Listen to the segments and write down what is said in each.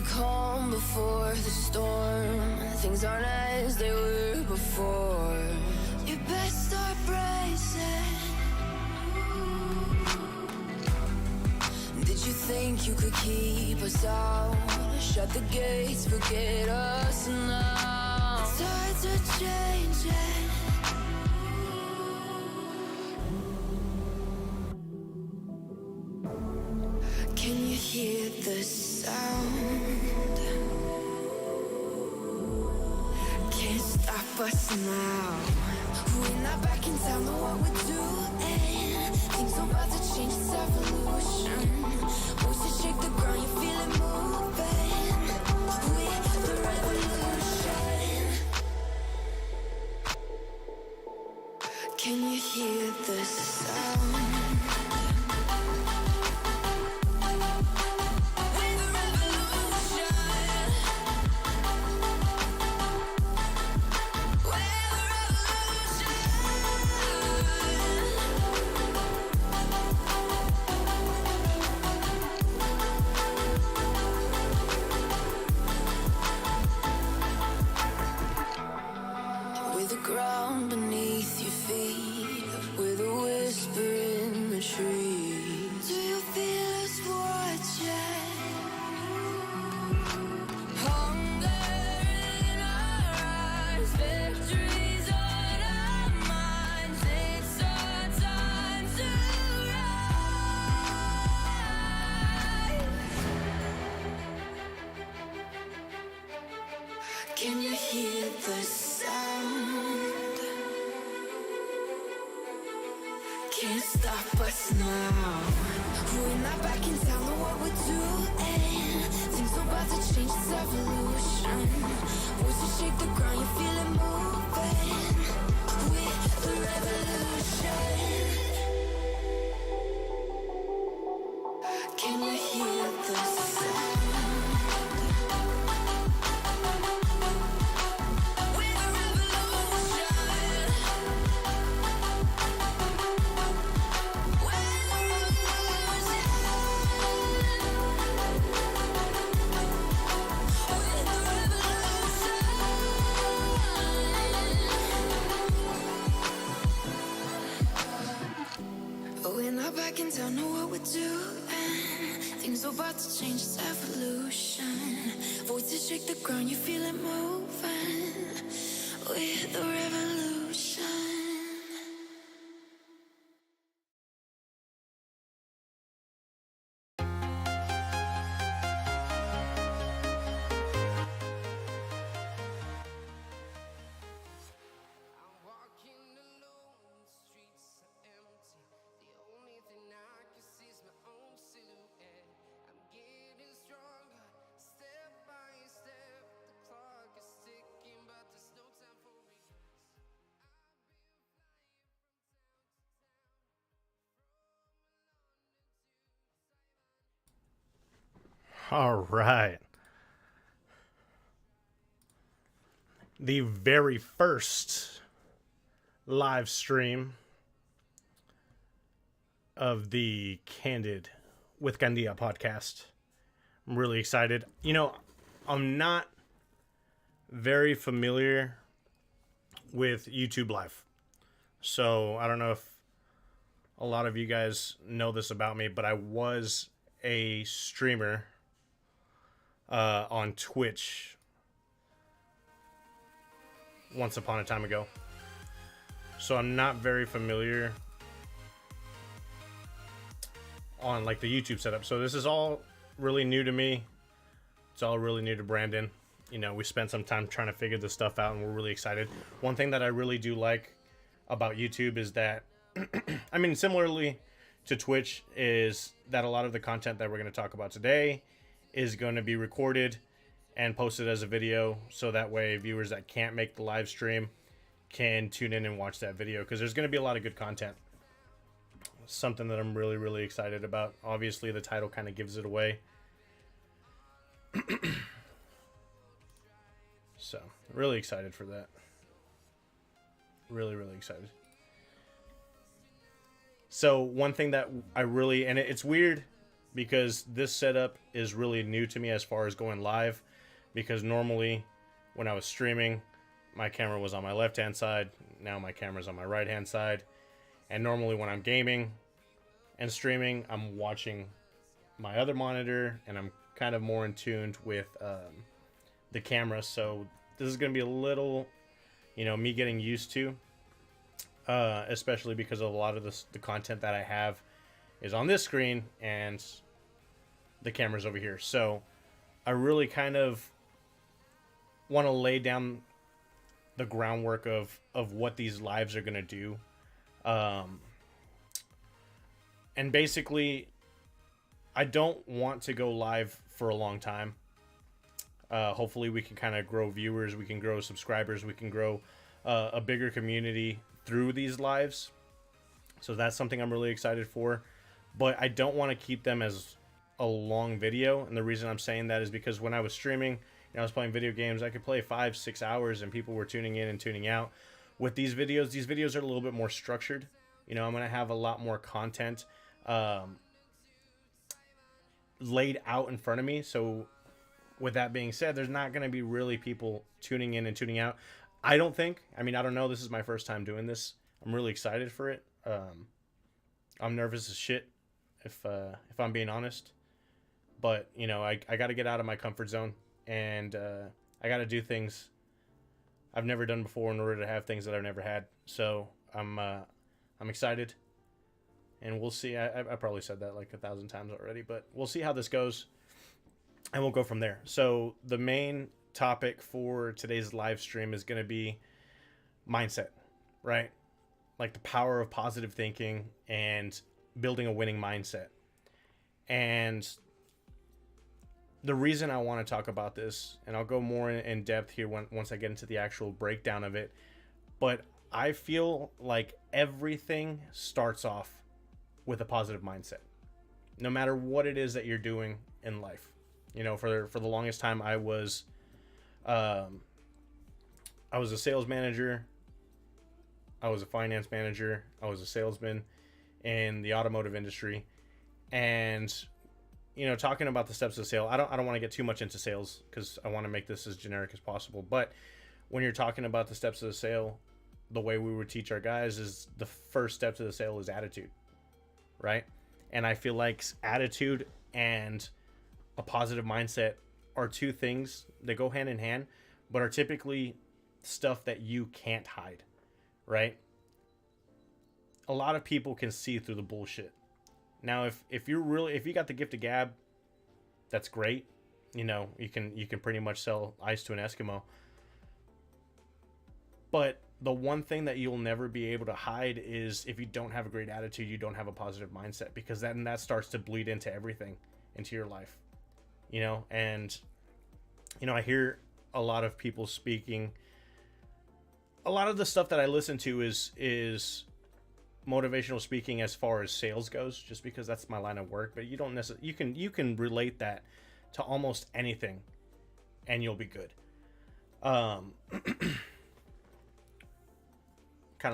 the calm before the storm. Things aren't as they were before. You best start bracing. Did you think you could keep us out? Shut the gates, forget us now. The tides are changing. Can you hear the sound? Can't stop us now. We're not back in town, know what we're doing. Things are about to change, it's evolution. Voices shake the ground, you feel it moving. We're the revolution. Can you hear the sound? Ground beneath your feet, with a whisper in the trees. Do you feel us watching? Hunger in our eyes, victories on our minds. It's our time to rise. Can you hear the sound? Can't stop us now. We're not back in town, know what we're doing. Things are about to change, it's evolution. Voices shake the ground, you feel it moving. We're the revolution. Can you hear the sound? We're not back in town, know what we're doing. Things are about to change, it's evolution. Voices shake the ground, you feel it moving. We're the revolution. All right. The very first live stream of the Candid with Gandia podcast. I'm really excited. You know, I'm not very familiar with YouTube Live. So I don't know if a lot of you guys know this about me, but I was a streamer on Twitch once upon a time ago. So I'm not very familiar on like the YouTube setup. So this is all really new to me. It's all really new to Brandon. You know, we spent some time trying to figure this stuff out and we're really excited. One thing that I really do like about YouTube is that, I mean, similarly to Twitch, is that a lot of the content that we're going to talk about today is going to be recorded and posted as a video, so that way viewers that can't make the live stream can tune in and watch that video, because there's going to be a lot of good content. Something that I'm really, really excited about. Obviously, the title kind of gives it away. So, really excited for that. Really, really excited. So, one thing that I really, and it's weird because this setup is really new to me as far as going live, because normally when I was streaming, my camera was on my left hand side. Now my camera's on my right hand side. And normally when I'm gaming and streaming, I'm watching my other monitor, and I'm kind of more in tune with the camera. So this is going to be a little, me getting used to, especially because of a lot of the content that I have is on this screen and the camera's over here. So I really kind of want to lay down the groundwork of what these lives are going to do. And basically, I don't want to go live for a long time. Hopefully we can kind of grow viewers, we can grow subscribers, we can grow a bigger community through these lives. So that's something I'm really excited for. But I don't want to keep them as a long video. And the reason I'm saying that is because when I was streaming, I was playing video games, I could play 5-6 hours and people were tuning in and tuning out. With these videos are a little bit more structured. I'm going to have a lot more content laid out in front of me. So with that being said, there's not going to be really people tuning in and tuning out. I don't think. I don't know. This is my first time doing this. I'm really excited for it. I'm nervous as shit, if I'm being honest. But, I got to get out of my comfort zone. And I got to do things I've never done before in order to have things that I've never had. So I'm excited. And we'll see. I probably said that like 1,000 times already. But we'll see how this goes. And we'll go from there. So the main topic for today's live stream is going to be mindset, right? Like the power of positive thinking and building a winning mindset. And the reason I want to talk about this, and I'll go more in depth here once I get into the actual breakdown of it, but I feel like everything starts off with a positive mindset. No matter what it is that you're doing in life. For the longest time I was a sales manager, I was a finance manager, I was a salesman in the automotive industry, and talking about the steps of sale, I don't want to get too much into sales because I want to make this as generic as possible. But when you're talking about the steps of the sale, the way we would teach our guys is the first step to the sale is attitude, right? And I feel like attitude and a positive mindset are two things that go hand in hand, but are typically stuff that you can't hide, right? A lot of people can see through the bullshit. Now, if you got the gift of gab, that's great. You can pretty much sell ice to an Eskimo. But the one thing that you'll never be able to hide is if you don't have a great attitude, you don't have a positive mindset, because then that starts to bleed into everything, into your life. And I hear a lot of people speaking. A lot of the stuff that I listen to is motivational speaking as far as sales goes, just because that's my line of work. But you don't necessarily, you can relate that to almost anything and you'll be good. Kind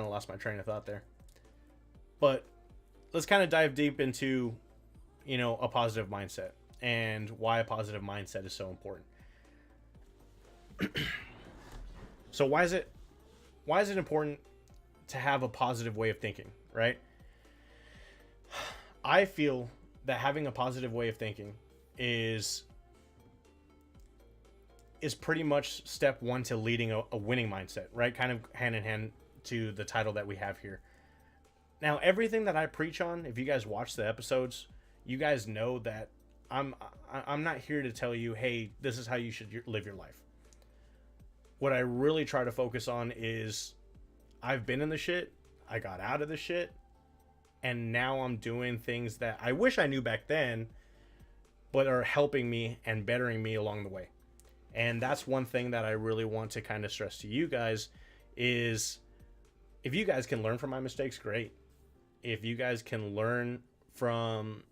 of lost my train of thought there, but let's kind of dive deep into a positive mindset and why a positive mindset is so important. So why is it important to have a positive way of thinking, right? I feel that having a positive way of thinking is pretty much step one to leading a winning mindset, right? Kind of hand in hand to the title that we have here. Now, everything that I preach on, if you guys watch the episodes, you guys know that I'm not here to tell you, hey, this is how you should live your life. What I really try to focus on is I've been in the shit, I got out of the shit, and now I'm doing things that I wish I knew back then, but are helping me and bettering me along the way. And that's one thing that I really want to kind of stress to you guys is, if you guys can learn from my mistakes, great. If you guys can learn from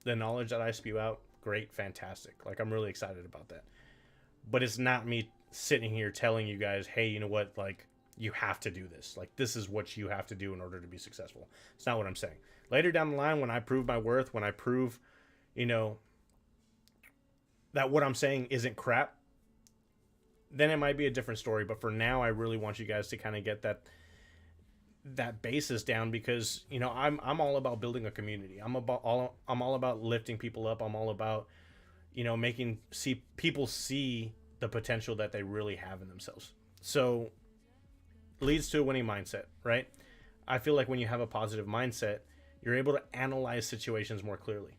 the knowledge that I spew out, great, fantastic. Like, I'm really excited about that. But it's not me sitting here telling you guys, hey, you know what, like, you have to do this. Like, this is what you have to do in order to be successful. It's not what I'm saying. Later down the line, when I prove my worth, when I prove, you know, that what I'm saying isn't crap, then it might be a different story. But for now, I really want you guys to kind of get that basis down, because you know I'm all about building a community. I'm all about lifting people up. I'm all about, you know, making people see the potential that they really have in themselves. So leads to a winning mindset, right? I feel like when you have a positive mindset, you're able to analyze situations more clearly.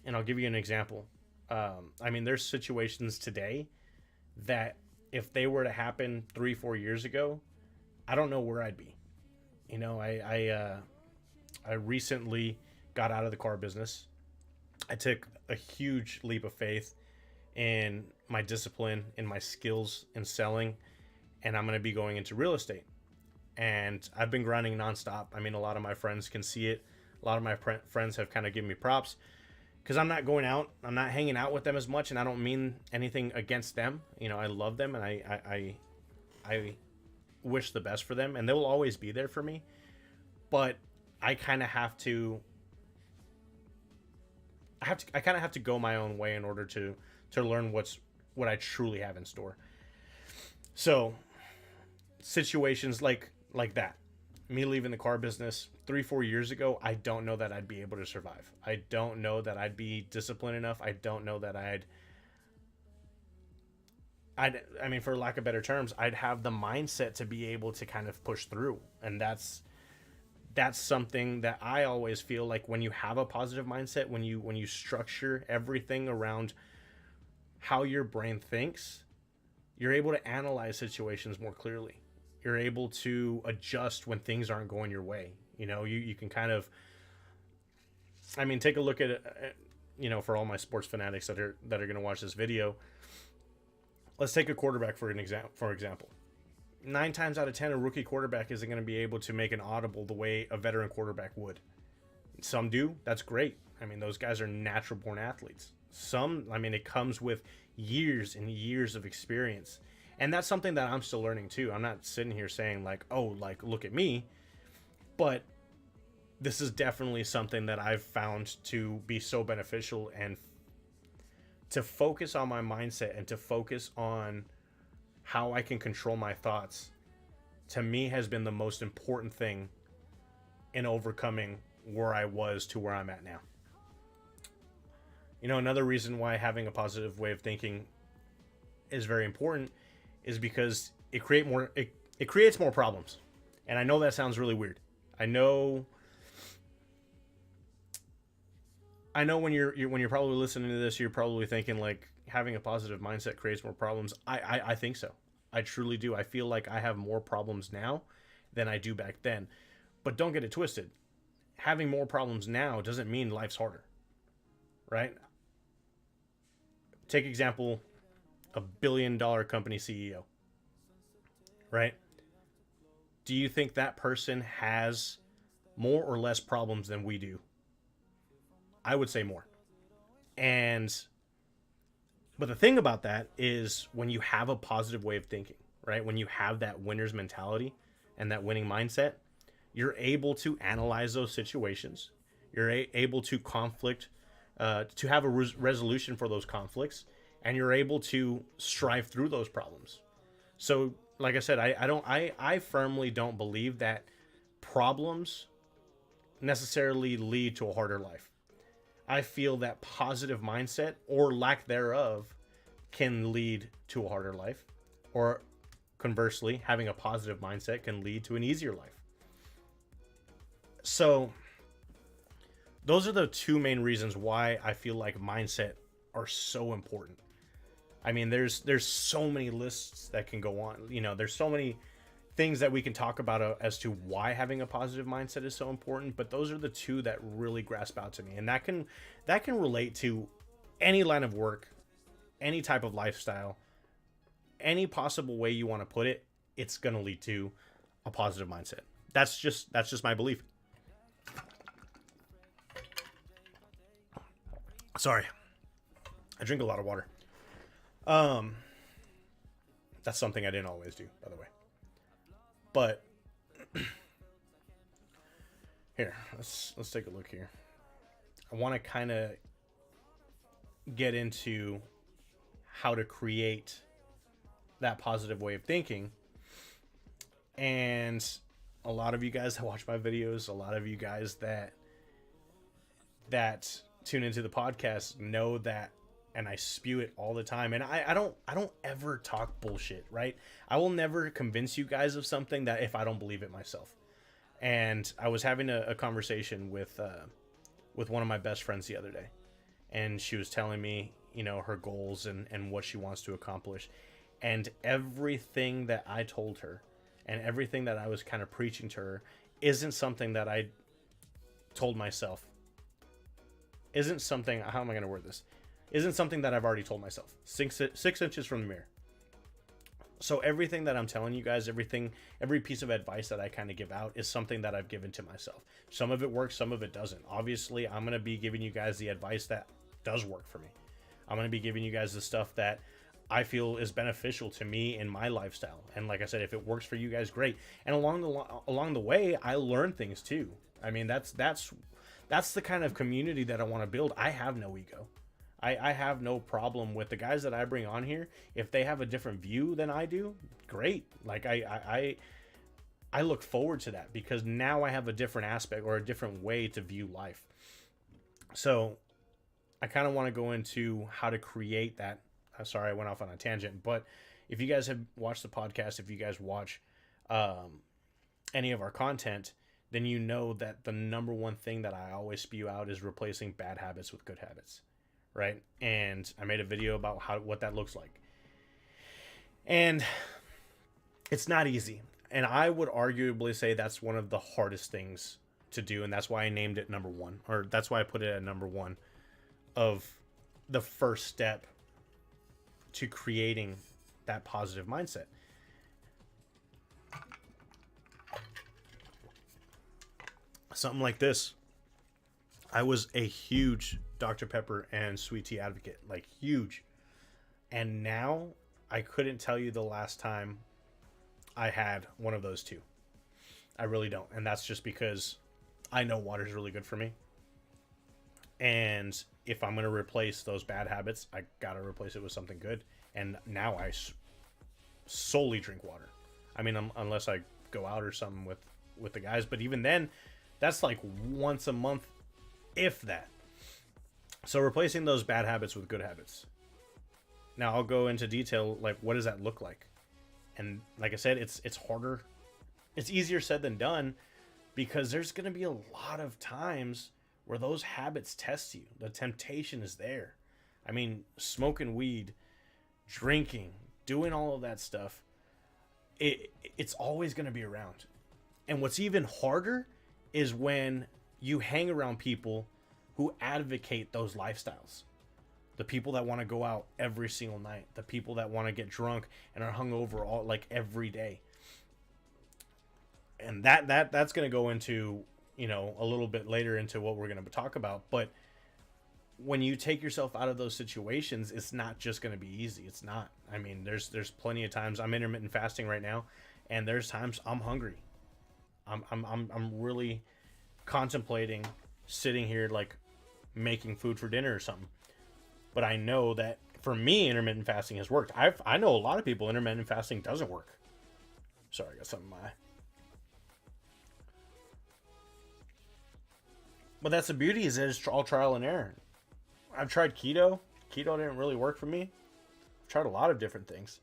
And I'll give you an example. I mean, there's situations today that if they were to happen 3-4 years ago, I don't know where I'd be. You know, I recently got out of the car business. I took a huge leap of faith in my discipline, in my skills in selling, and I'm going to be going into real estate. And I've been grinding nonstop. I mean, a lot of my friends can see it. A lot of my friends have kind of given me props, because I'm not going out. I'm not hanging out with them as much, and I don't mean anything against them. You know, I love them, and I wish the best for them, and they will always be there for me. But I kind of have to. I kind of have to go my own way in order to learn what I truly have in store. So situations like that, me leaving the car business 3-4 years ago, I don't know that I'd be able to survive. I don't know that I'd be disciplined enough. I don't know that I mean, for lack of better terms, I'd have the mindset to be able to kind of push through. And that's something that I always feel like when you have a positive mindset, when you structure everything around how your brain thinks, you're able to analyze situations more clearly. You're able to adjust when things aren't going your way. You know, you can kind of, I mean, take a look at it, you know, for all my sports fanatics that are going to watch this video. Let's take a quarterback for example. 9 times out of 10, a rookie quarterback isn't going to be able to make an audible the way a veteran quarterback would. Some do. That's great. I mean, those guys are natural born athletes. Some, I mean, it comes with years and years of experience. And that's something that I'm still learning too. I'm not sitting here saying like, oh, like, look at me. But this is definitely something that I've found to be so beneficial, and to focus on my mindset and to focus on how I can control my thoughts, to me, has been the most important thing in overcoming where I was to where I'm at now. You know, another reason why having a positive way of thinking is very important is because it creates more problems. And I know that sounds really weird. I know when you're probably listening to this, you're probably thinking like, having a positive mindset creates more problems. I think so. I truly do. I feel like I have more problems now than I do back then. But don't get it twisted. Having more problems now doesn't mean life's harder. Right? Take example, a $1 billion company CEO. Right? Do you think that person has more or less problems than we do? I would say more. But the thing about that is, when you have a positive way of thinking, right? When you have that winner's mentality and that winning mindset, you're able to analyze those situations. You're able to to have a resolution for those conflicts, and you're able to strive through those problems. So, like I said, I firmly don't believe that problems necessarily lead to a harder life. I feel that positive mindset, or lack thereof, can lead to a harder life. Or conversely, having a positive mindset can lead to an easier life. So those are the two main reasons why I feel like mindset are so important. I mean, there's so many lists that can go on. You know, there's so many things that we can talk about as to why having a positive mindset is so important, but those are the two that really grasp out to me. And that can relate to any line of work, any type of lifestyle, any possible way you want to put it. It's going to lead to a positive mindset. That's just my belief. Sorry, I drink a lot of water. That's something I didn't always do, by the way. But here, let's take a look here. I want to kind of get into how to create that positive way of thinking. And a lot of you guys that watch my videos, a lot of you guys that tune into the podcast know that, and I spew it all the time. And I don't ever talk bullshit, right? I will never convince you guys of something that if I don't believe it myself. And I was having a conversation with one of my best friends the other day, and she was telling me, you know, her goals and what she wants to accomplish. And everything that I told her and everything that I was kind of preaching to her isn't something that I told myself. Isn't something, how am I going to word this? Isn't something that I've already told myself. 6 inches from the mirror. So everything that I'm telling you guys, every piece of advice that I kind of give out is something that I've given to myself. Some of it works, some of it doesn't. Obviously, I'm going to be giving you guys the advice that does work for me. I'm going to be giving you guys the stuff that I feel is beneficial to me in my lifestyle. And like I said, if it works for you guys, great. And along the way, I learn things too. I mean, that's the kind of community that I want to build. I have no ego. I have no problem with the guys that I bring on here. If they have a different view than I do, great. Like I look forward to that, because now I have a different aspect or a different way to view life. So I kind of want to go into how to create that. Sorry, I went off on a tangent, but if you guys have watched the podcast, if you guys watch any of our content, then you know that the number one thing that I always spew out is replacing bad habits with good habits, right? And I made a video about what that looks like. And it's not easy. And I would arguably say that's one of the hardest things to do, and that's why I named it number one, or that's why I put it at number one of the first step to creating that positive mindset. Something like this. I was a huge Dr. Pepper and sweet tea advocate, like huge. And now I couldn't tell you the last time I had one of those two. I really don't. And that's just because I know water is really good for me. And if I'm going to replace those bad habits, I got to replace it with something good. And now I solely drink water. I mean, unless I go out or something with the guys. But even then, that's like once a month, if that. So replacing those bad habits with good habits. Now I'll go into detail, like what does that look like? And like I said, it's harder. It's easier said than done, because there's going to be a lot of times where those habits test you. The temptation is there. I mean, smoking weed, drinking, doing all of that stuff, it's always going to be around. And what's even harder is when you hang around people who advocate those lifestyles. The people that want to go out every single night, the people that want to get drunk and are hungover all like every day. And that's going to go into, you know, a little bit later into what we're going to talk about. But when you take yourself out of those situations, it's not just going to be easy. It's not. I mean, there's plenty of times. I'm intermittent fasting right now, and there's times I'm hungry. I'm really contemplating sitting here like making food for dinner or something. But I know that for me, intermittent fasting has worked. I know a lot of people intermittent fasting doesn't work. Sorry, I got something in my eye. But that's the beauty, is that it's all trial and error. I've tried keto. Keto didn't really work for me. I've tried a lot of different things.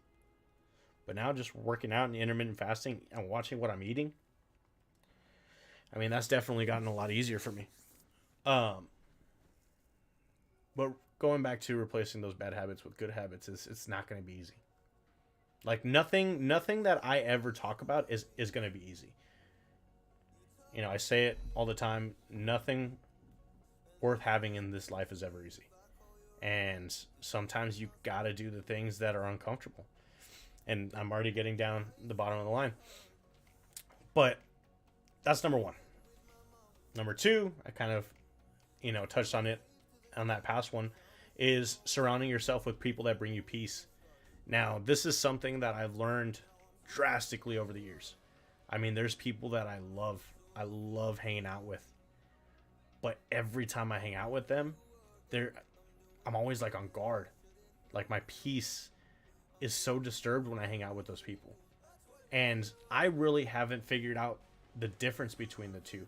But now just working out and intermittent fasting and watching what I'm eating, I mean, that's definitely gotten a lot easier for me. But going back to replacing those bad habits with good habits, it's not going to be easy. Like nothing that I ever talk about is going to be easy. You know, I say it all the time. Nothing worth having in this life is ever easy. And sometimes you got to do the things that are uncomfortable. And I'm already getting down the bottom of the line. But that's number one. Number two, I kind of, you know, touched on it on that past one, is surrounding yourself with people that bring you peace. Now, this is something that I've learned drastically over the years. I mean, there's people that I love hanging out with. But every time I hang out with them, I'm always like on guard. Like my peace is so disturbed when I hang out with those people. And I really haven't figured out the difference between the two.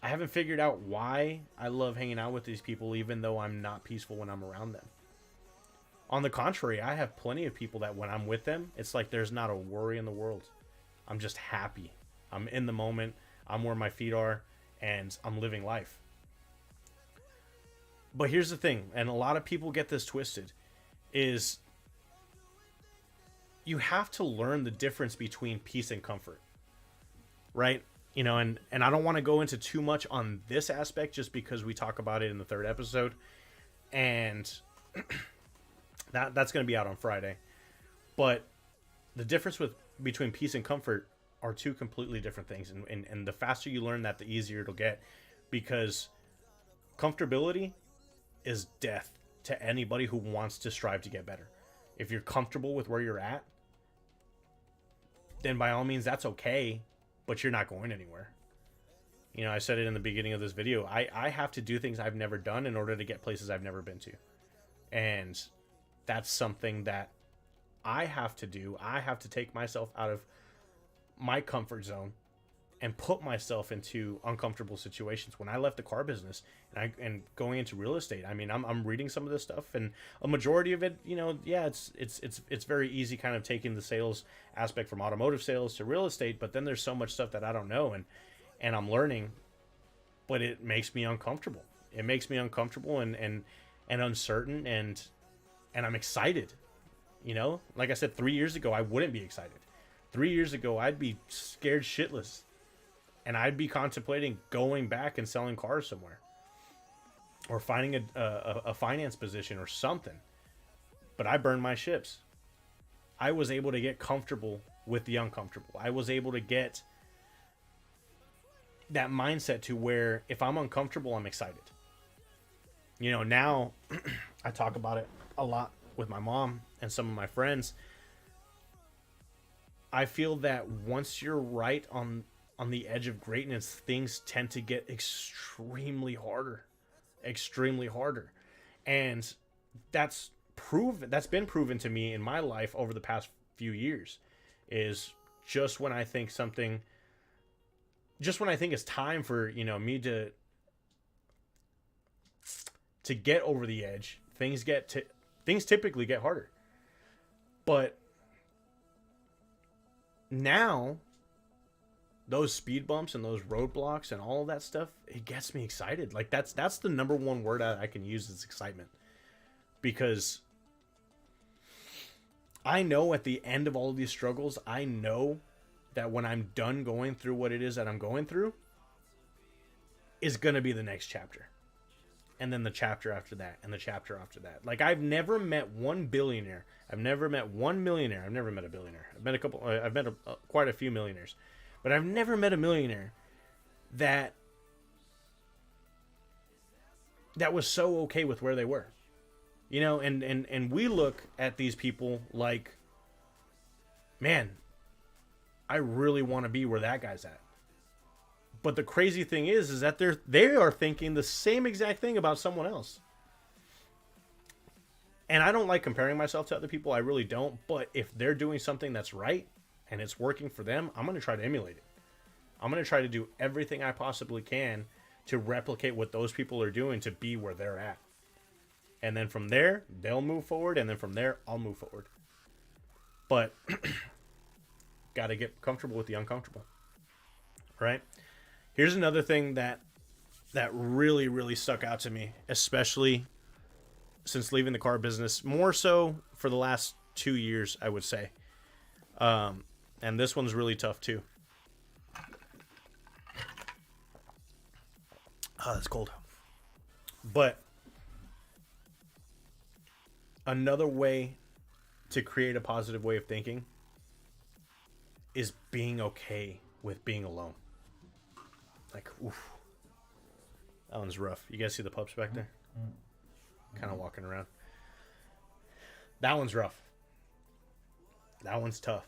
I haven't figured out why I love hanging out with these people even though I'm not peaceful when I'm around them. On the contrary, I have plenty of people that when I'm with them, it's like there's not a worry in the world. I'm just happy. I'm in the moment. I'm where my feet are, and I'm living life. But here's the thing, and a lot of people get this twisted, is you have to learn the difference between peace and comfort, right? You know, and I don't want to go into too much on this aspect just because we talk about it in the 3rd episode, and that's going to be out on Friday. But the difference between peace and comfort are two completely different things, and the faster you learn that, the easier it'll get, because comfortability is death to anybody who wants to strive to get better. If you're comfortable with where you're at, then by all means that's okay, but you're not going anywhere. You know, I said it in the beginning of this video, I have to do things I've never done in order to get places I've never been to. And that's something that I have to do. I have to take myself out of my comfort zone and put myself into uncomfortable situations. When I left the car business and going into real estate, I mean, I'm reading some of this stuff, and a majority of it, you know, yeah, it's very easy kind of taking the sales aspect from automotive sales to real estate, but then there's so much stuff that I don't know and I'm learning, but it makes me uncomfortable. It makes me uncomfortable and uncertain, and I'm excited. You know, like I said, 3 years ago, I wouldn't be excited. 3 years ago, I'd be scared shitless. And I'd be contemplating going back and selling cars somewhere. Or finding a finance position or something. But I burned my ships. I was able to get comfortable with the uncomfortable. I was able to get that mindset to where if I'm uncomfortable, I'm excited. You know, now I talk about it a lot with my mom and some of my friends. I feel that once you're right on the edge of greatness, things tend to get extremely harder. And that's been proven to me in my life over the past few years, is just when I think it's time for, you know, me to get over the edge, things typically get harder. But now those speed bumps and those roadblocks and all of that stuff, it gets me excited. Like that's the number one word I can use, is excitement. Because I know at the end of all of these struggles, I know that when I'm done going through what it is that I'm going through, is going to be the next chapter. And then the chapter after that, and the chapter after that. Like, I've never met one billionaire. I've never met one millionaire. I've never met a billionaire. I've met quite a few millionaires. But I've never met a millionaire that was so okay with where they were. You know, and we look at these people like, man, I really want to be where that guy's at. But the crazy thing is that they are thinking the same exact thing about someone else. And I don't like comparing myself to other people. I really don't. But if they're doing something that's right and it's working for them, I'm going to try to emulate it. I'm going to try to do everything I possibly can to replicate what those people are doing to be where they're at. And then from there, they'll move forward. And then from there, I'll move forward. But got to get comfortable with the uncomfortable. Right? Here's another thing that really, really stuck out to me, especially since leaving the car business, more so for the last 2 years, I would say. And this one's really tough too. Oh, it's cold. But another way to create a positive way of thinking is being okay with being alone. Like, oof. That one's rough. You guys see the pups back there? Kind of walking around. That one's rough. That one's tough.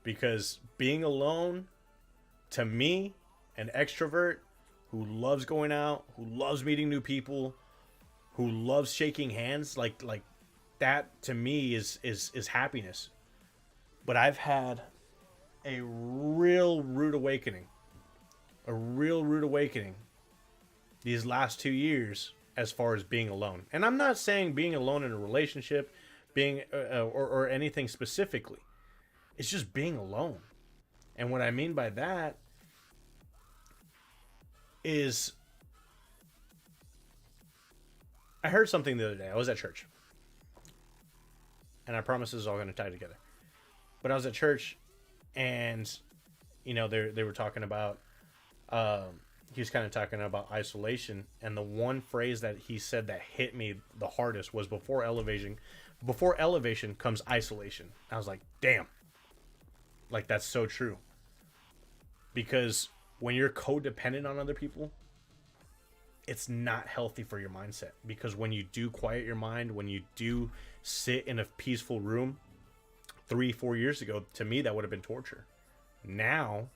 Because being alone, to me, an extrovert who loves going out, who loves meeting new people, who loves shaking hands, like that to me is happiness. But I've had a real rude awakening. A real rude awakening these last 2 years as far as being alone. And I'm not saying being alone in a relationship, being or anything specifically. It's just being alone. And what I mean by that is I heard something the other day. I was at church. And I promise this is all going to tie together. But I was at church and, you know, they were talking about, he was kind of talking about isolation. And the one phrase that he said that hit me the hardest was before elevation comes isolation. I was like, damn. Like, that's so true. Because when you're codependent on other people, it's not healthy for your mindset. Because when you do quiet your mind, when you do sit in a peaceful room, 3-4 years ago, to me, that would have been torture. Now,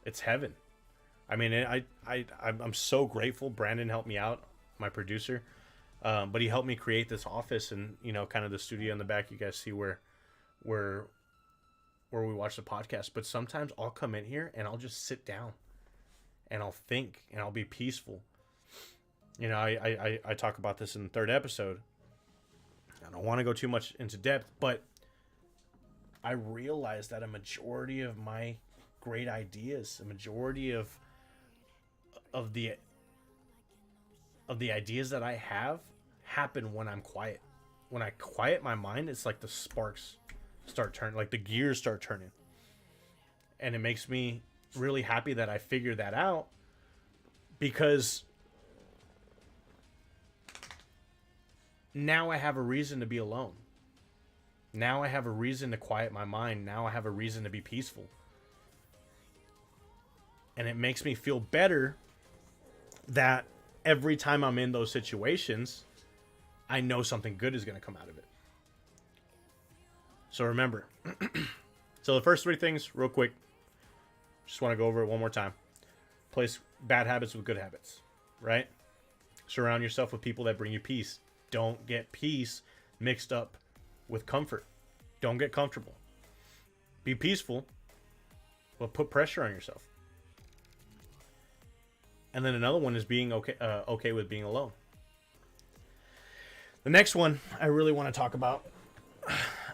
it's heaven. I mean, I'm so grateful. Brandon helped me out, my producer. But he helped me create this office and, you know, kind of the studio in the back. You guys see where we watch the podcast. But sometimes I'll come in here and I'll just sit down and I'll think and I'll be peaceful. You know, I talk about this in the 3rd episode. I don't want to go too much into depth, but I realized that a majority of my great ideas, a majority of the ideas that I have happen when I'm quiet. When I quiet my mind, it's like the sparks start turning, like the gears start turning. And it makes me really happy that I figured that out, because now I have a reason to be alone. Now I have a reason to quiet my mind. Now I have a reason to be peaceful. And it makes me feel better that every time I'm in those situations, I know something good is going to come out of it. So remember. So the first 3 things, real quick. Just want to go over it one more time. Place bad habits with good habits, right? Surround yourself with people that bring you peace. Don't get peace mixed up with comfort. Don't get comfortable. Be peaceful, but put pressure on yourself. And then another one is being okay with being alone. The next one I really want to talk about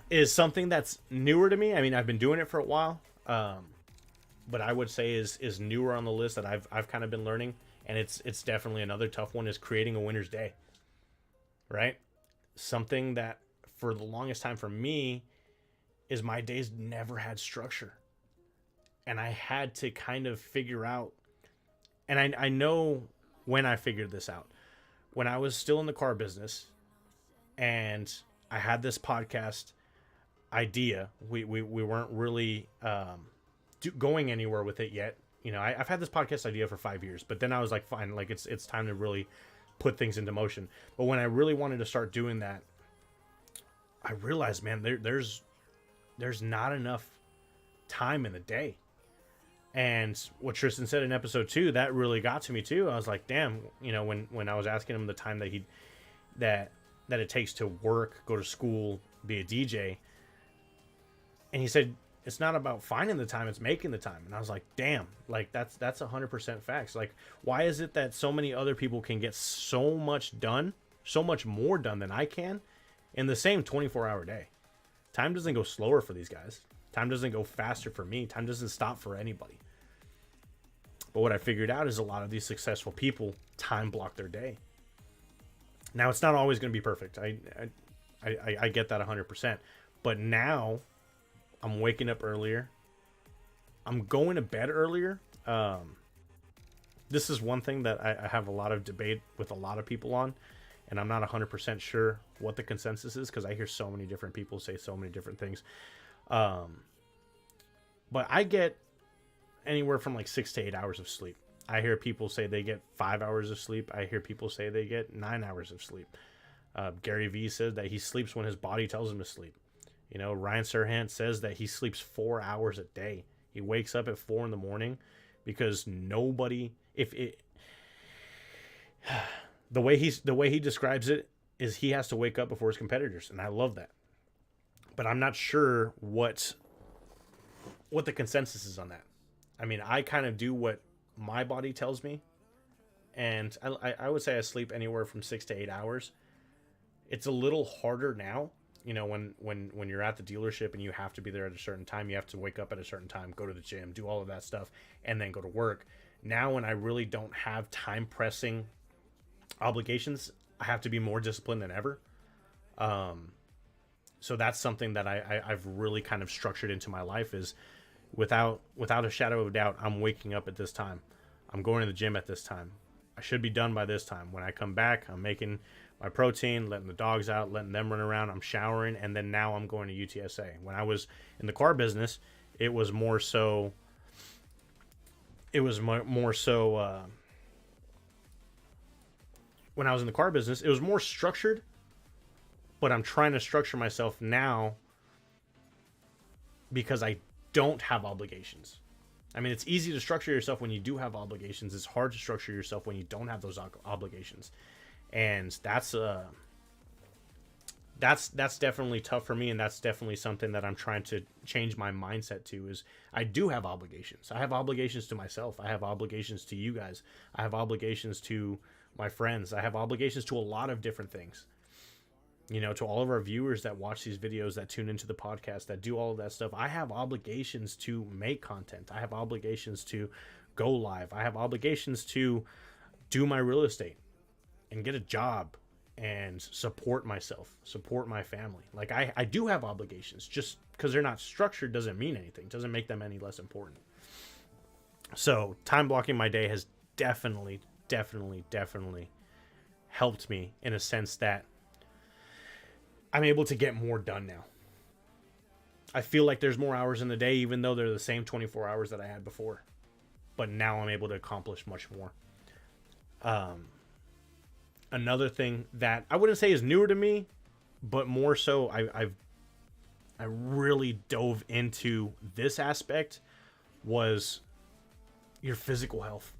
is something that's newer to me. I mean, I've been doing it for a while, but I would say is newer on the list that I've kind of been learning, and it's definitely another tough one, is creating a winner's day. Right? Something that for the longest time for me is my days never had structure. And I had to kind of figure out, and I know when I figured this out. When I was still in the car business and I had this podcast idea, we weren't really going anywhere with it yet. You know, I've had this podcast idea for 5 years, but then I was like, fine, like it's time to really put things into motion. But when I really wanted to start doing that, I realized, man, there's not enough time in the day. And what Tristan said in episode 2, that really got to me too. I was like, damn, you know, when I was asking him the time that it takes to work, go to school, be a DJ, and he said it's not about finding the time, it's making the time. And I was like, damn, like that's 100% facts. Like, why is it that so many other people can get so much done, so much more done than I can in the same 24-hour day? Time doesn't go slower for these guys. Time doesn't go faster for me. Time doesn't stop for anybody. But what I figured out is a lot of these successful people time block their day. Now, it's not always going to be perfect. I get that 100%. But now I'm waking up earlier. I'm going to bed earlier. This is one thing that I have a lot of debate with a lot of people on, and I'm not 100% sure what the consensus is, because I hear so many different people say so many different things. But I get anywhere from like 6 to 8 hours of sleep. I hear people say they get 5 hours of sleep. I hear people say they get 9 hours of sleep. Gary Vee says that he sleeps when his body tells him to sleep. You know, Ryan Serhant says that he sleeps 4 hours a day. He wakes up at 4 in the morning because the way he describes it is he has to wake up before his competitors, and I love that. But I'm not sure what the consensus is on that. I mean, I kind of do what my body tells me, and I would say I sleep anywhere from 6 to 8 hours. It's a little harder now, you know, when you're at the dealership and you have to be there at a certain time. You have to wake up at a certain time, go to the gym, do all of that stuff, and then go to work. Now, when I really don't have time pressing obligations, I have to be more disciplined than ever. So that's something that I've really kind of structured into my life is without a shadow of a doubt, I'm waking up at this time. I'm going to the gym at this time. I should be done by this time. When I come back, I'm making my protein, letting the dogs out, letting them run around. I'm showering, and then now I'm going to UTSA. When I was in the car business, it was more so. When I was in the car business, it was more structured. But I'm trying to structure myself now because I don't have obligations. I mean, it's easy to structure yourself when you do have obligations. It's hard to structure yourself when you don't have those obligations. And that's definitely tough for me, and that's definitely something that I'm trying to change my mindset to is I do have obligations. I have obligations to myself. I have obligations to you guys. I have obligations to my friends. I have obligations to a lot of different things. You know, to all of our viewers that watch these videos, that tune into the podcast, that do all of that stuff, I have obligations to make content. I have obligations to go live. I have obligations to do my real estate and get a job and support myself, support my family. Like I do have obligations. Just because they're not structured doesn't mean anything. Doesn't make them any less important. So time blocking my day has definitely helped me in a sense that I'm able to get more done now. I feel like there's more hours in the day, even though they're the same 24 hours that I had before. But now I'm able to accomplish much more. Another thing that I wouldn't say is newer to me, but more so I really dove into this aspect was your physical health.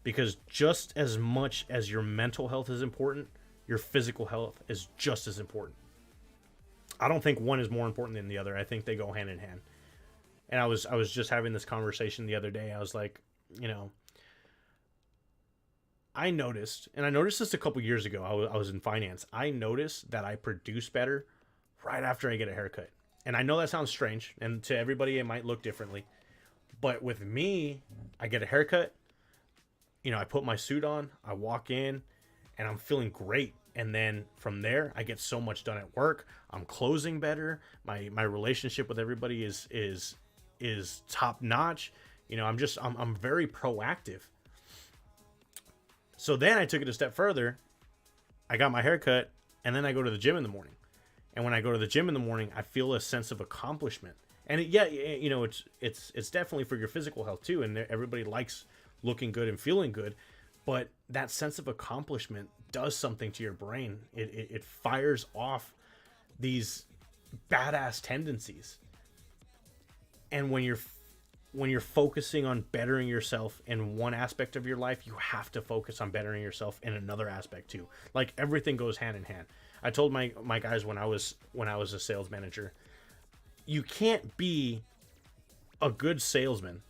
Because just as much as your mental health is important, your physical health is just as important. I don't think one is more important than the other. I think they go hand in hand. And I was just having this conversation the other day. I was like, you know, I noticed this a couple years ago. I was in finance. I noticed that I produce better right after I get a haircut. And I know that sounds strange, and to everybody it might look differently. But with me, I get a haircut. You know, I put my suit on, I walk in, and I'm feeling great. And then from there, I get so much done at work. I'm closing better. My relationship with everybody is top notch. You know, I'm very proactive. So then I took it a step further. I got my haircut, and then I go to the gym in the morning. And when I go to the gym in the morning, I feel a sense of accomplishment. And you know, it's definitely for your physical health too. And everybody likes looking good and feeling good. But that sense of accomplishment does something to your brain. It fires off these badass tendencies. And when you're focusing on bettering yourself in one aspect of your life, you have to focus on bettering yourself in another aspect too. Like everything goes hand in hand. I told my guys when I was a sales manager, you can't be a good salesman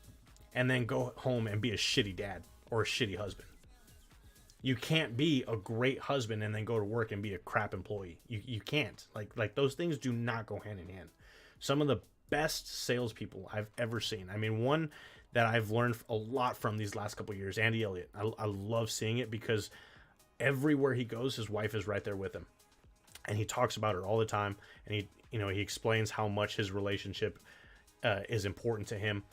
and then go home and be a shitty dad or a shitty husband. You can't be a great husband and then go to work and be a crap employee. You can't. Like those things do not go hand in hand. Some of the best salespeople I've ever seen. I mean, one that I've learned a lot from these last couple of years, Andy Elliott. I love seeing it because everywhere he goes, his wife is right there with him, and he talks about her all the time. And he explains how much his relationship is important to him.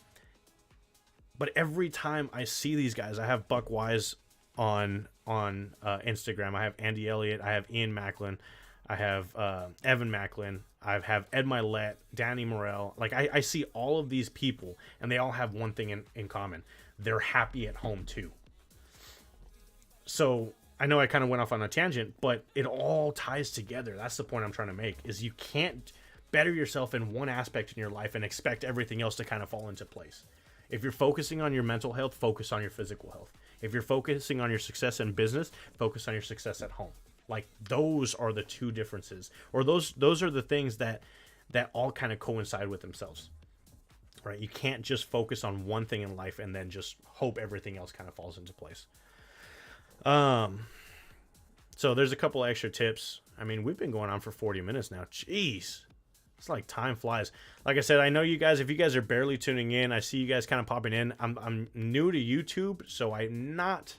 But every time I see these guys, I have Buck Wise on Instagram. I have Andy Elliott. I have Ian Macklin. I have Evan Macklin. I have Ed Milet, Danny Morell. Like I see all of these people, and they all have one thing in common. They're happy at home too. So I know I kind of went off on a tangent, but it all ties together. That's the point I'm trying to make, is you can't better yourself in one aspect in your life and expect everything else to kind of fall into place. If you're focusing on your mental health, focus on your physical health. If you're focusing on your success in business, focus on your success at home. Like, those are the two differences, or those are the things that all kind of coincide with themselves, right? You can't just focus on one thing in life and then just hope everything else kind of falls into place. So there's a couple extra tips. I mean, we've been going on for 40 minutes now. Jeez. It's like time flies. Like I said, I know you guys, if you guys are barely tuning in, I see you guys kind of popping in. I'm new to YouTube, so I'm not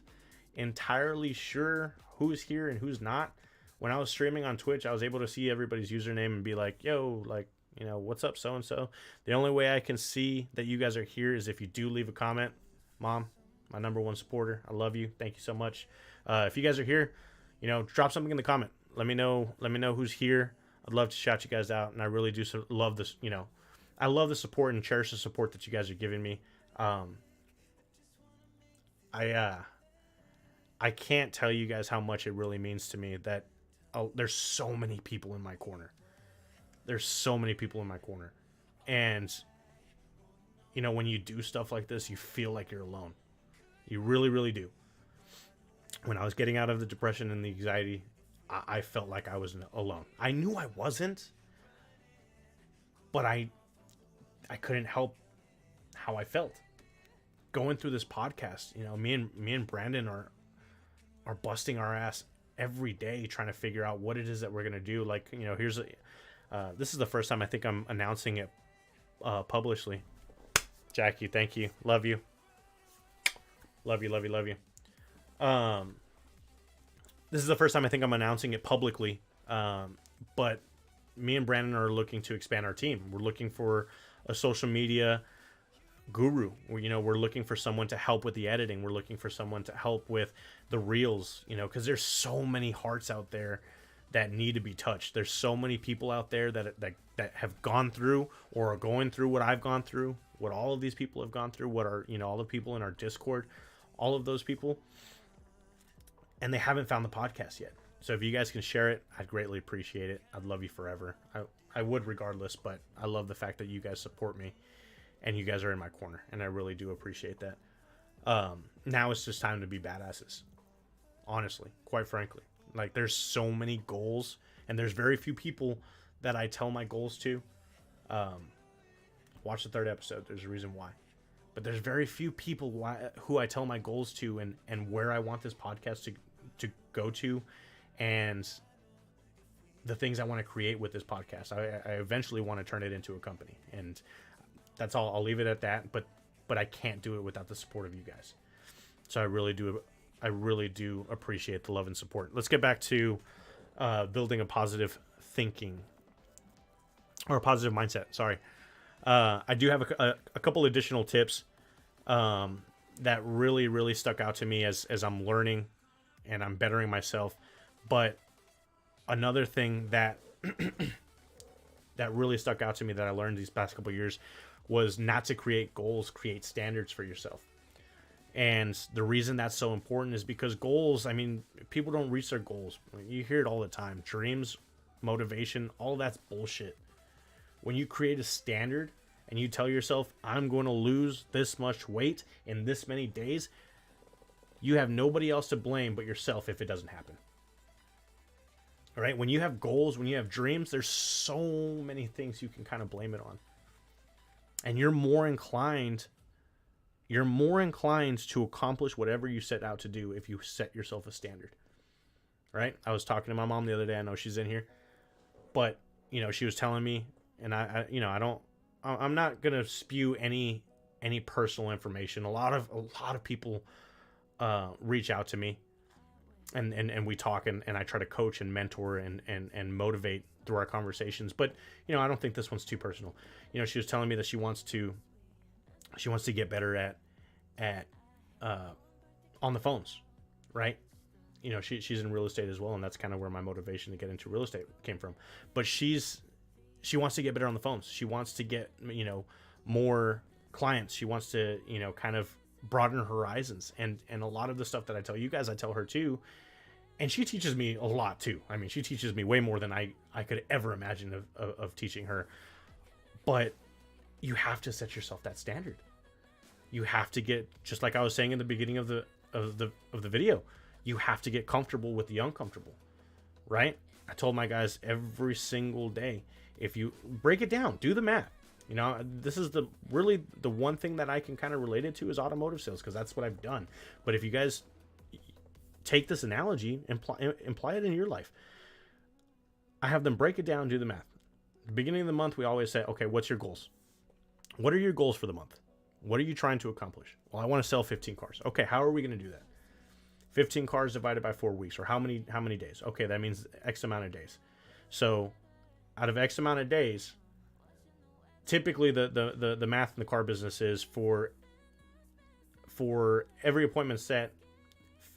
entirely sure who's here and who's not. When I was streaming on Twitch, I was able to see everybody's username and be like, yo, like, you know, what's up, so-and-so. The only way I can see that you guys are here is if you do leave a comment. Mom, my #1 supporter, I love you. Thank you so much. If you guys are here, you know, drop something in the comment. Let me know who's here. I'd love to shout you guys out, and I really do love this. You know, I love the support and cherish the support that you guys are giving me. I can't tell you guys how much it really means to me that there's so many people in my corner. There's so many people in my corner, and you know, when you do stuff like this, you feel like you're alone. You really, really do. When I was getting out of the depression and the anxiety, I felt like I was alone. I knew I wasn't, but I couldn't help how I felt. Going through this podcast, you know, me and Brandon are busting our ass every day trying to figure out what it is that we're gonna do. Like, you know, this is the first time I think I'm announcing it publicly. Jackie, thank you, love you, love you, love you, love you. This is the first time I think I'm announcing it publicly, but me and Brandon are looking to expand our team. We're looking for a social media guru. We're looking for someone to help with the editing. We're looking for someone to help with the reels, you know, because there's so many hearts out there that need to be touched. There's so many people out there that have gone through or are going through what I've gone through, what all of these people have gone through, what are, you know, all the people in our Discord, all of those people, and they haven't found the podcast yet. So if you guys can share it, I'd greatly appreciate it. I'd love you forever. I would regardless, but I love the fact that you guys support me and you guys are in my corner, and I really do appreciate that. Now it's just time to be badasses. Honestly, quite frankly. Like, there's so many goals, and there's very few people that I tell my goals to. Watch the 3rd episode. There's a reason why. But there's very few people who I tell my goals to and where I want this podcast to go to, and the things I want to create with this podcast. I eventually want to turn it into a company, and that's all. I'll leave it at that. But I can't do it without the support of you guys. So I really do appreciate the love and support. Let's get back to building a positive thinking, or a positive mindset. Sorry. I do have a couple additional tips that really, really stuck out to me as I'm learning and I'm bettering myself. But another thing that that really stuck out to me that I learned these past couple of years was not to create goals, create standards for yourself. And the reason that's so important is because goals, I mean, people don't reach their goals. You hear it all the time. Dreams, motivation, all that's bullshit. When you create a standard and you tell yourself, I'm going to lose this much weight in this many days, you have nobody else to blame but yourself if it doesn't happen. All right? When you have goals, when you have dreams, there's so many things you can kind of blame it on. And you're more inclined to accomplish whatever you set out to do if you set yourself a standard. Right? I was talking to my mom the other day. I know she's in here. But, you know, she was telling me, and I'm not going to spew any personal information. A lot of people reach out to me and we talk and I try to coach and mentor and motivate through our conversations. But, you know, I don't think this one's too personal. You know, she was telling me that she wants to get better at on the phones, right? You know, she's in real estate as well, and that's kind of where my motivation to get into real estate came from. But she wants to get better on the phones. She wants to get, you know, more clients. She wants to, you know, kind of broaden her horizons. And a lot of the stuff that I tell you guys, I tell her too. And she teaches me a lot too. I mean, she teaches me way more than I could ever imagine of teaching her. But you have to set yourself that standard. You have to get, just like I was saying in the beginning of the the video. You have to get comfortable with the uncomfortable, right? I told my guys every single day, if you break it down, do the math. You know, this is really the one thing that I can kind of relate it to is automotive sales, because that's what I've done. But if you guys take this analogy and imply it in your life, I have them break it down, do the math. At the beginning of the month, we always say, okay, what's your goals? What are your goals for the month? What are you trying to accomplish? Well, I want to sell 15 cars. Okay, how are we going to do that? 15 cars divided by 4 weeks, or how many days? Okay, that means X amount of days. So out of X amount of days, typically the math in the car business is for every appointment set,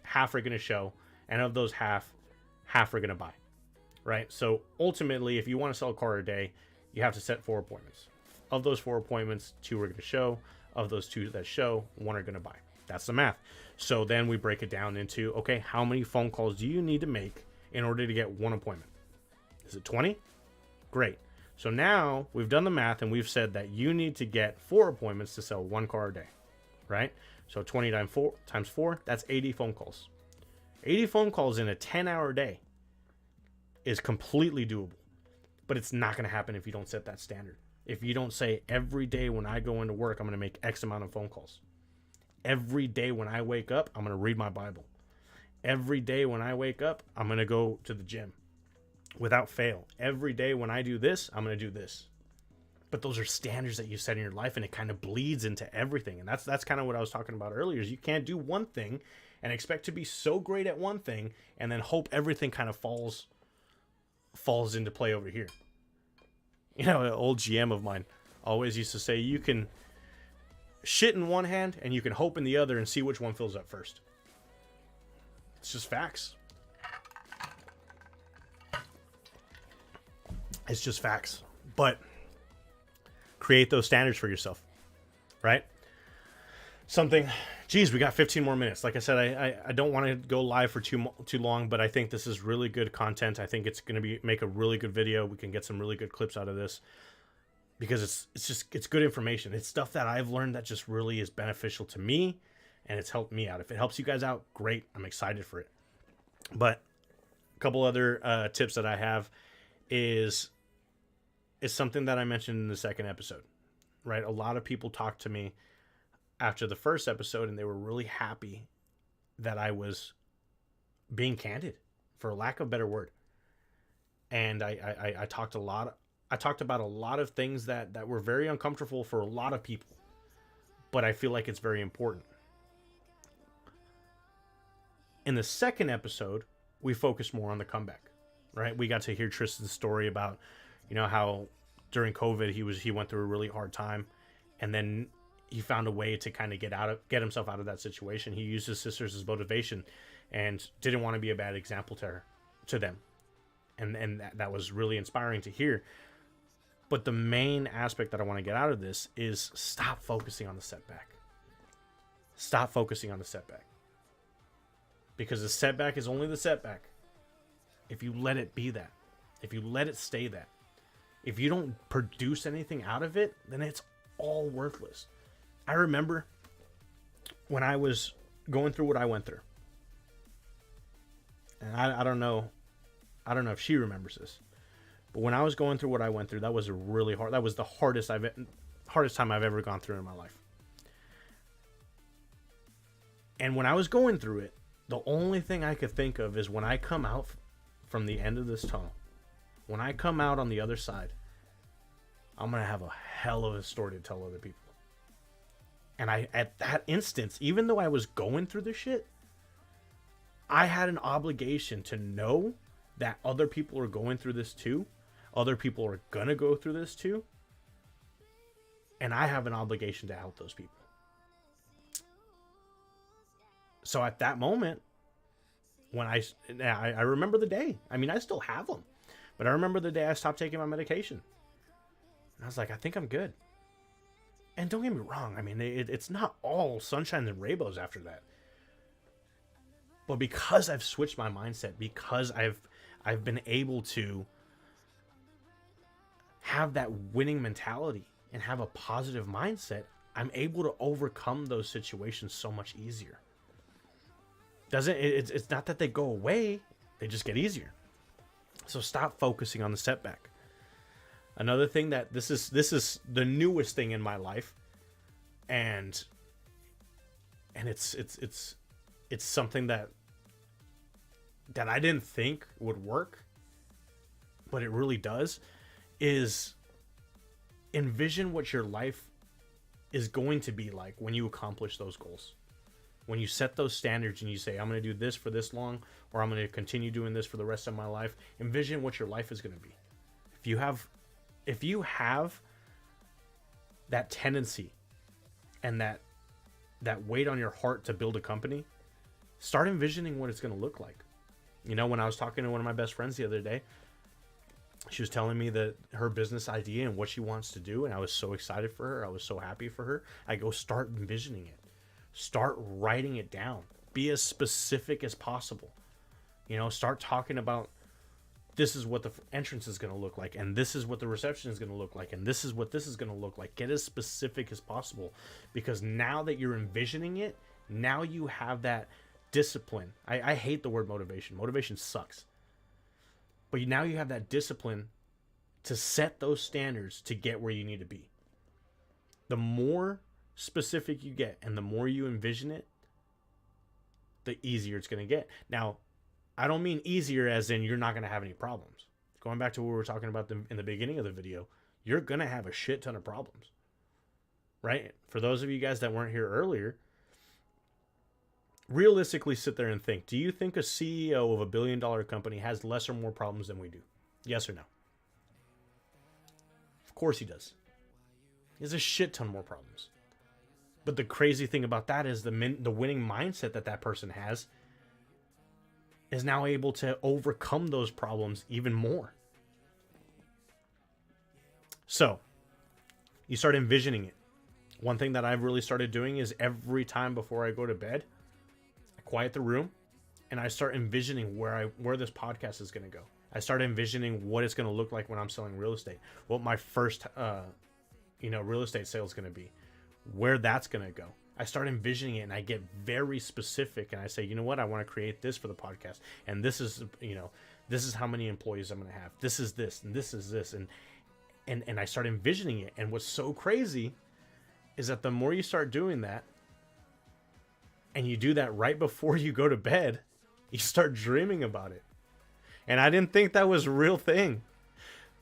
half are going to show, and of those half are going to buy, right? So ultimately, if you want to sell a car a day, you have to set 4 appointments. Of those 4 appointments, 2 are going to show. Of those 2 that show, 1 are going to buy. That's the math. So then we break it down into, okay, how many phone calls do you need to make in order to get 1 appointment? Is it 20? Great. So now we've done the math and we've said that you need to get 4 appointments to sell 1 car a day, right? So 20 times 4, that's 80 phone calls. 80 phone calls in a 10-hour day is completely doable. But it's not going to happen if you don't set that standard. If you don't say, every day when I go into work, I'm going to make X amount of phone calls. Every day when I wake up, I'm going to read my Bible. Every day when I wake up, I'm going to go to the gym without fail. Every day when I do this, I'm going to do this. But those are standards that you set in your life, and it kind of bleeds into everything. And that's kind of what I was talking about earlier, is you can't do one thing and expect to be so great at one thing and then hope everything kind of falls into play over here. You know, an old GM of mine always used to say, you can shit in one hand and you can hope in the other and see which one fills up first. It's just facts. It's just facts. But create those standards for yourself, right? Geez, we got 15 more minutes. Like I said, I don't want to go live for too long, but I think this is really good content. I think it's going to make a really good video. We can get some really good clips out of this because it's good information. It's stuff that I've learned that just really is beneficial to me, and it's helped me out. If it helps you guys out, great. I'm excited for it. But a couple other tips that I have is something that I mentioned in the second episode, right? A lot of people talk to me after the first episode, and they were really happy that I was being candid, for lack of a better word. And I talked about a lot of things that were very uncomfortable for a lot of people, but I feel like it's very important. In the second episode, we focused more on the comeback, right? We got to hear Tristan's story about, you know, how during COVID he went through a really hard time, and then he found a way to kind of get himself out of that situation. He used his sisters as motivation and didn't want to be a bad example to them. And that was really inspiring to hear. But the main aspect that I want to get out of this is stop focusing on the setback. Stop focusing on the setback. Because the setback is only the setback if you let it be that. If you let it stay that. If you don't produce anything out of it, then it's all worthless. I remember when I was going through what I went through. And I don't know if she remembers this. But when I was going through what I went through, that was the hardest time I've ever gone through in my life. And when I was going through it, the only thing I could think of is when I come out from the end of this tunnel, when I come out on the other side, I'm going to have a hell of a story to tell other people. And at that instance, even though I was going through this shit, I had an obligation to know that other people are going through this too. Other people are going to go through this too. And I have an obligation to help those people. So at that moment, when I remember the day. I mean, I still have them. But I remember the day I stopped taking my medication. And I was like, I think I'm good. And don't get me wrong, I mean, it's not all sunshine and rainbows after that. But because I've switched my mindset, because I've been able to have that winning mentality and have a positive mindset, I'm able to overcome those situations so much easier. It's not that they go away, they just get easier. So stop focusing on the setback. Another thing that this is the newest thing in my life, and it's something that I didn't think would work, but it really does, is envision what your life is going to be like when you accomplish those goals. When you set those standards and you say, I'm going to do this for this long, or I'm going to continue doing this for the rest of my life, envision what your life is going to be. If you have that tendency and that weight on your heart to build a company, start envisioning what it's going to look like. You know, when I was talking to one of my best friends the other day, she was telling me that her business idea and what she wants to do, and I was so excited for her. I was so happy for her. I go, start envisioning it. Start writing it down. Be as specific as possible. You know, start talking about, this is what the entrance is going to look like, and this is what the reception is going to look like, and this is what this is going to look like. Get as specific as possible, because now that you're envisioning it, now you have that discipline. I hate the word motivation. Motivation sucks. But now you have that discipline to set those standards to get where you need to be. The more specific you get and the more you envision it, the easier it's going to get. Now, I don't mean easier as in you're not going to have any problems. Going back to what we were talking about in the beginning of the video, you're going to have a shit ton of problems, right? For those of you guys that weren't here earlier, realistically sit there and think, do you think a CEO of $1 billion company has less or more problems than we do? Yes or no? Of course he does. He has a shit ton more problems. But the crazy thing about that is the winning mindset that person has is now able to overcome those problems even more. So, you start envisioning it. One thing that I've really started doing is every time before I go to bed, I quiet the room and I start envisioning where this podcast is going to go. I start envisioning what it's going to look like when I'm selling real estate. What my first real estate sale is going to be. Where that's going to go. I start envisioning it and I get very specific and I say, you know what, I want to create this for the podcast. And this is, this is how many employees I'm going to have. This is this and this is this. And I start envisioning it. And what's so crazy is that the more you start doing that, and you do that right before you go to bed, you start dreaming about it. And I didn't think that was a real thing.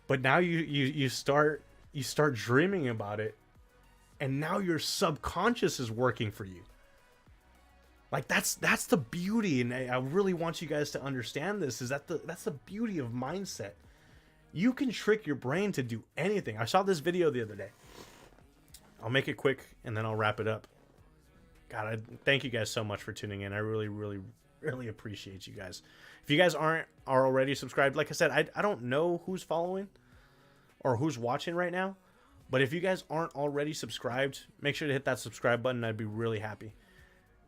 But now you start dreaming about it. And now your subconscious is working for you. Like that's the beauty, and I really want you guys to understand this. That's the beauty of mindset. You can trick your brain to do anything. I saw this video the other day. I'll make it quick and then I'll wrap it up. God, I thank you guys so much for tuning in. I really, really, really appreciate you guys. If you guys are already subscribed, like I said, I don't know who's following or who's watching right now. But if you guys aren't already subscribed, make sure to hit that subscribe button. I'd be really happy.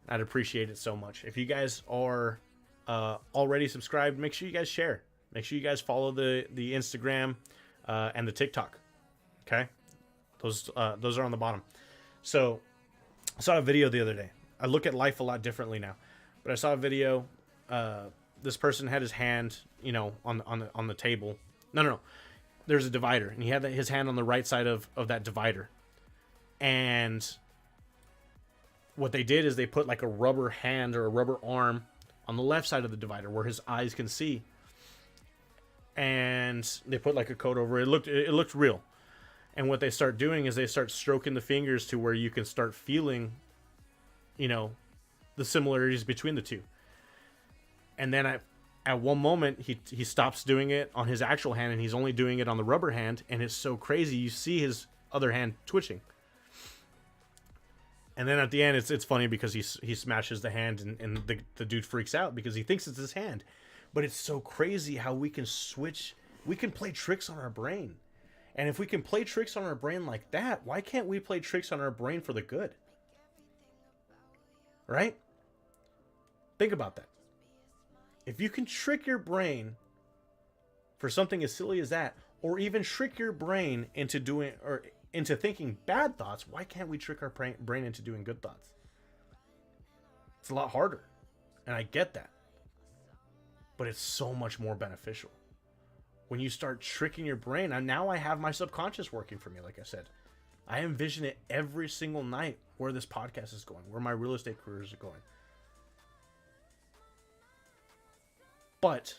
I'd appreciate it so much. If you guys are already subscribed, make sure you guys share. Make sure you guys follow the Instagram and the TikTok. Okay? Those are on the bottom. So, I saw a video the other day. I look at life a lot differently now. But I saw a video. This person had his hand, on the table. No. There's a divider, and he had his hand on the right side of that divider. And what they did is they put like a rubber hand or a rubber arm on the left side of the divider where his eyes can see. And they put like a coat over it. It looked real. And what they start doing is they start stroking the fingers to where you can start feeling, the similarities between the two. And then at one moment, he stops doing it on his actual hand, and he's only doing it on the rubber hand, and it's so crazy. You see his other hand twitching. And then at the end, it's funny because he smashes the hand, and the dude freaks out because he thinks it's his hand. But it's so crazy how we can switch. We can play tricks on our brain. And if we can play tricks on our brain like that, why can't we play tricks on our brain for the good? Right? Think about that. If you can trick your brain for something as silly as that, or even trick your brain into thinking bad thoughts, why can't we trick our brain into doing good thoughts? It's a lot harder. And I get that. But it's so much more beneficial. When you start tricking your brain, and now I have my subconscious working for me, like I said. I envision it every single night where this podcast is going, where my real estate careers are going. But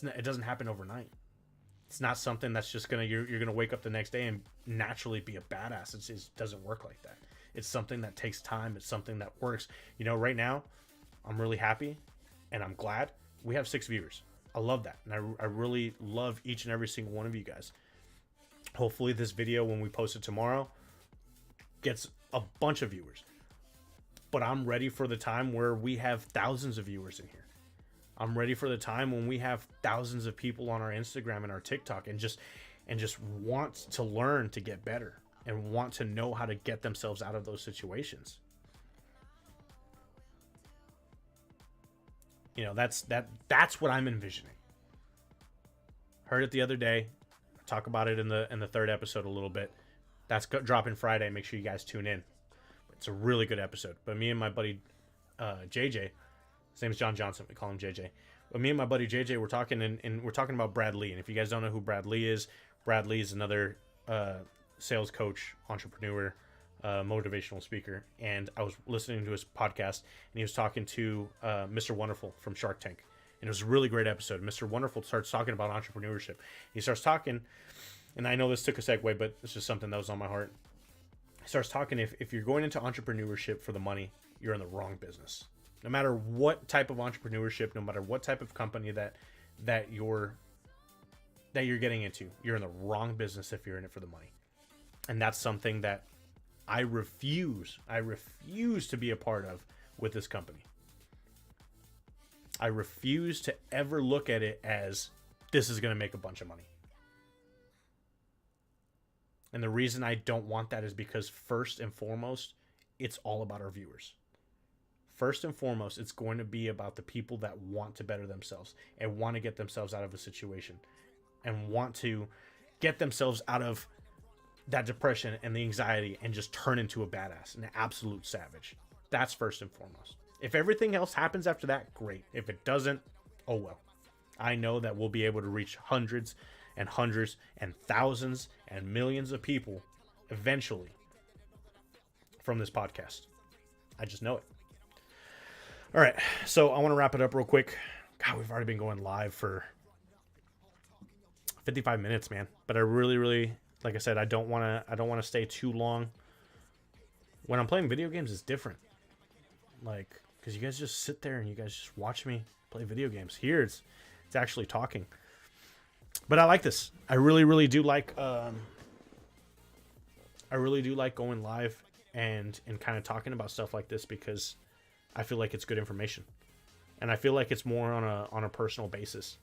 it doesn't happen overnight. It's not something that's just you're gonna wake up the next day and naturally be a badass. It doesn't work like that. It's something that takes time. It's something that works. You know, right now, I'm really happy and I'm glad we have 6 viewers. I love that, and I really love each and every single one of you guys. Hopefully, this video, when we post it tomorrow, gets a bunch of viewers. But I'm ready for the time where we have thousands of viewers in here. I'm ready for the time when we have thousands of people on our Instagram and our TikTok and just want to learn to get better and want to know how to get themselves out of those situations. You know, that's what I'm envisioning. Heard it the other day. Talk about it in the third episode a little bit. That's dropping Friday. Make sure you guys tune in. It's a really good episode. But me and my buddy JJ, his name is John Johnson. We call him JJ. But me and my buddy JJ were talking, and we're talking about Brad Lea. And if you guys don't know who Brad Lea is another sales coach, entrepreneur, motivational speaker. And I was listening to his podcast, and he was talking to Mr. Wonderful from Shark Tank. And it was a really great episode. Mr. Wonderful starts talking about entrepreneurship. He starts talking, and I know this took a segue, but it's just something that was on my heart. He starts talking, if you're going into entrepreneurship for the money, you're in the wrong business. No matter what type of entrepreneurship, no matter what type of company that you're getting into, you're in the wrong business if you're in it for the money. And that's something that I refuse to be a part of with this company. I refuse to ever look at it as this is going to make a bunch of money. And the reason I don't want that is because first and foremost, it's all about our viewers. First and foremost, it's going to be about the people that want to better themselves and want to get themselves out of a situation and want to get themselves out of that depression and the anxiety and just turn into a badass, an absolute savage. That's first and foremost. If everything else happens after that, great. If it doesn't, oh well. I know that we'll be able to reach hundreds and thousands and millions of people eventually from this podcast. I just know it. All right, so I want to wrap it up real quick. God, we've already been going live for 55 minutes, man. But I really, like I said, I don't want to stay too long. When I'm playing video games, it's different. Like, because you guys just sit there and you guys just watch me play video games. Here, it's actually talking. But I like this. I really do like. I really do like going live and kind of talking about stuff like this because I feel like it's good information, and I feel like it's more on a personal basis.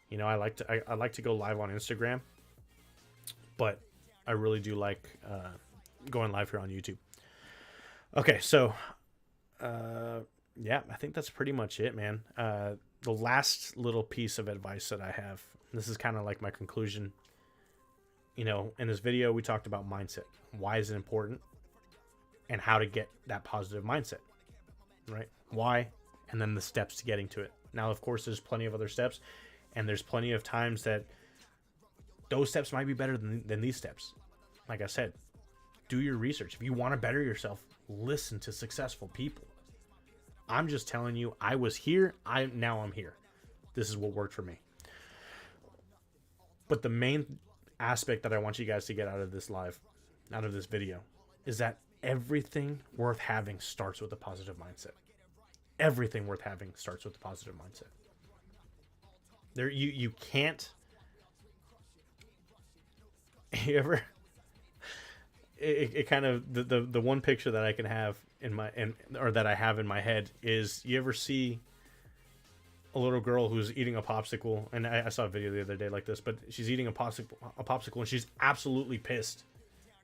You know, I like to go live on Instagram, but I really do like going live here on YouTube. Okay, so. Yeah, I think that's pretty much it, man. The last little piece of advice that I have, this is kind of like my conclusion. You know, in this video, we talked about mindset. Why is it important? And how to get that positive mindset, right? Why? And then the steps to getting to it. Now, of course, there's plenty of other steps, and there's plenty of times that those steps might be better than these steps. Like I said, do your research. If you want to better yourself, listen to successful people. I'm just telling you, I was here. Now I'm here. This is what worked for me. But the main aspect that I want you guys to get out of this video, is that everything worth having starts with a positive mindset. Everything worth having starts with a positive mindset. You can't. You ever? It kind of the one picture that I can have that I have in my head is, you ever see a little girl who's eating a popsicle, and I saw a video the other day like this, but she's eating a popsicle and she's absolutely pissed.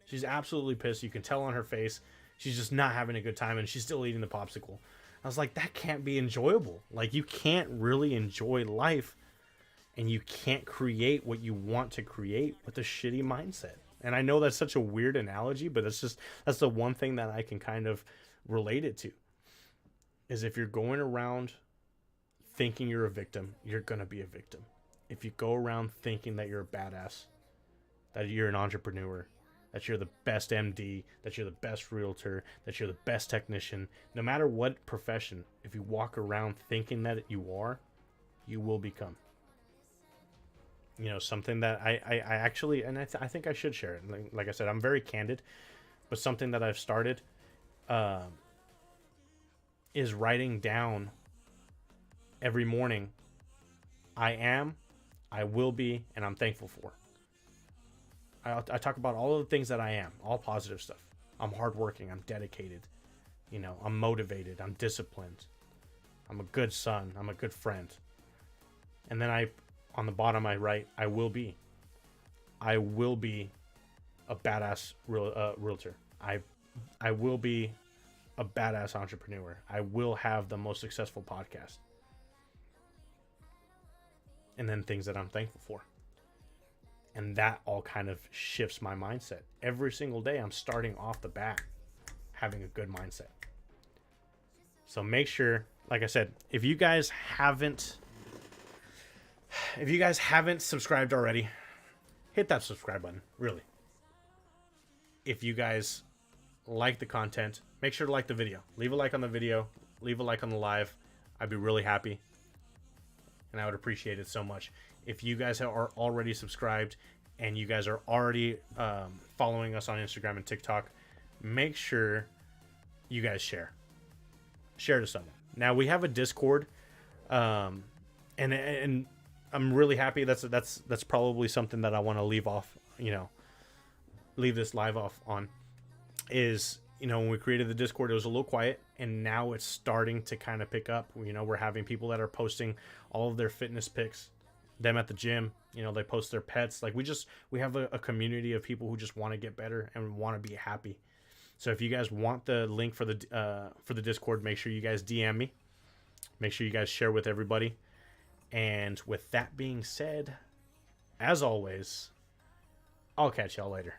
She's absolutely pissed. You can tell on her face she's just not having a good time, and she's still eating the popsicle. I was like, that can't be enjoyable. Like, you can't really enjoy life, and you can't create what you want to create with a shitty mindset. And I know that's such a weird analogy, but that's the one thing that I can kind of relate it to. is if you're going around thinking you're a victim, you're going to be a victim. If you go around thinking that you're a badass, that you're an entrepreneur, that you're the best MD, that you're the best realtor, that you're the best technician, no matter what profession, if you walk around thinking that you are, you will become. You know, something that I actually, and I think I should share it. Like I said, I'm very candid, but something that I've started is writing down every morning, I am, I will be, and I'm thankful for. I talk about all of the things that I am, all positive stuff. I'm hardworking, I'm dedicated, you know, I'm motivated, I'm disciplined, I'm a good son, I'm a good friend. And then on the bottom I write, I will be a badass realtor. I will be a badass entrepreneur. I will have the most successful podcast. And then things that I'm thankful for. And that all kind of shifts my mindset. Every single day I'm starting off the bat having a good mindset. So make sure, like I said, if you guys haven't subscribed already, hit that subscribe button, really. If you guys like the content, make sure to like the video. Leave a like on the video, leave a like on the live. I'd be really happy. And I would appreciate it so much. If you guys are already subscribed and you guys are already following us on Instagram and TikTok, make sure you guys share to someone. Now we have a Discord, and I'm really happy. That's probably something that I want to leave off. You know, leave this live off on. Is, you know, when we created the Discord, it was a little quiet, and now it's starting to kind of pick up. You know, we're having people that are posting all of their fitness pics, them at the gym. You know, they post their pets. Like we have a community of people who just want to get better and want to be happy. So if you guys want the link for the Discord, make sure you guys DM me. Make sure you guys share with everybody. And with that being said, as always, I'll catch y'all later.